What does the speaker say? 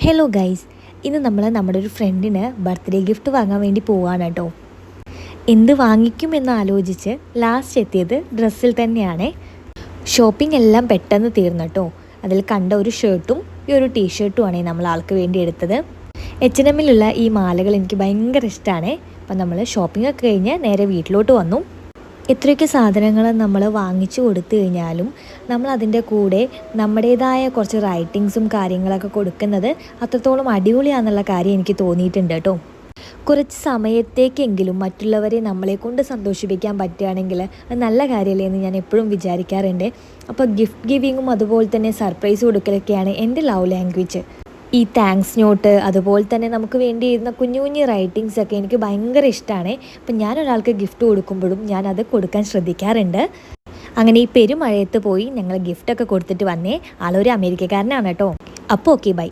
Hello guys, ഇന്ന് നമ്മൾ നമ്മുടെ ഒരു ഫ്രണ്ടിന് ബർത്ത്ഡേ ഗിഫ്റ്റ് വാങ്ങാൻ വേണ്ടി പോവാണ് കേട്ടോ. എന്ത് വാങ്ങിക്കുമെന്ന് ആലോചിച്ച് ലാസ്റ്റ് എത്തിയത് ഡ്രസ്സിൽ തന്നെയാണ്. ഷോപ്പിംഗ് എല്ലാം പെട്ടെന്ന് തീർന്നു കേട്ടോ. അതിൽ കണ്ട ഒരു ഷർട്ടും ഈ ഒരു ടീഷർട്ടുമാണ് നമ്മൾ ആൾക്ക് വേണ്ടി എടുത്തത്. H&Mലുള്ള ഈ മാലകൾ എനിക്ക് ഭയങ്കര ഇഷ്ടമാണ്. അപ്പം നമ്മൾ ഷോപ്പിംഗ് ഒക്കെ കഴിഞ്ഞ് നേരെ വീട്ടിലോട്ട് വന്നു. എത്രയൊക്കെ സാധനങ്ങൾ നമ്മൾ വാങ്ങിച്ചു കൊടുത്തു കഴിഞ്ഞാലും നമ്മൾ അതിൻ്റെ കൂടെ നമ്മുടേതായ കുറച്ച് റൈറ്റിങ്സും കാര്യങ്ങളൊക്കെ കൊടുക്കുന്നത് അത്രത്തോളം അടിപൊളിയാണെന്നുള്ള കാര്യം എനിക്ക് തോന്നിയിട്ടുണ്ട് കേട്ടോ. കുറച്ച് സമയത്തേക്കെങ്കിലും മറ്റുള്ളവരെ നമ്മളെ കൊണ്ട് സന്തോഷിപ്പിക്കാൻ പറ്റുകയാണെങ്കിൽ അത് നല്ല കാര്യമല്ലേ എന്ന് ഞാൻ എപ്പോഴും വിചാരിക്കാറുണ്ട്. അപ്പോൾ ഗിഫ്റ്റ് ഗിവിങ്ങും അതുപോലെ തന്നെ സർപ്രൈസ് കൊടുക്കലൊക്കെയാണ് എൻ്റെ ലവ് ലാംഗ്വേജ്. ഈ താങ്ക്സ് നോട്ട് അതുപോലെ തന്നെ നമുക്ക് വേണ്ടിയിരുന്ന കുഞ്ഞു കുഞ്ഞു റൈറ്റിങ്സ് ഒക്കെ എനിക്ക് ഭയങ്കര ഇഷ്ടമാണ്. അപ്പം ഞാനൊരാൾക്ക് ഗിഫ്റ്റ് കൊടുക്കുമ്പോഴും ഞാനത് കൊടുക്കാൻ ശ്രദ്ധിക്കാറുണ്ട്. അങ്ങനെ ഈ പെരുമഴയത്ത് പോയി ഞങ്ങൾ ഗിഫ്റ്റൊക്കെ കൊടുത്തിട്ട് വന്നേ. ആളൊരു അമേരിക്കക്കാരനാണ് കേട്ടോ. അപ്പോൾ ഓക്കെ, ബൈ.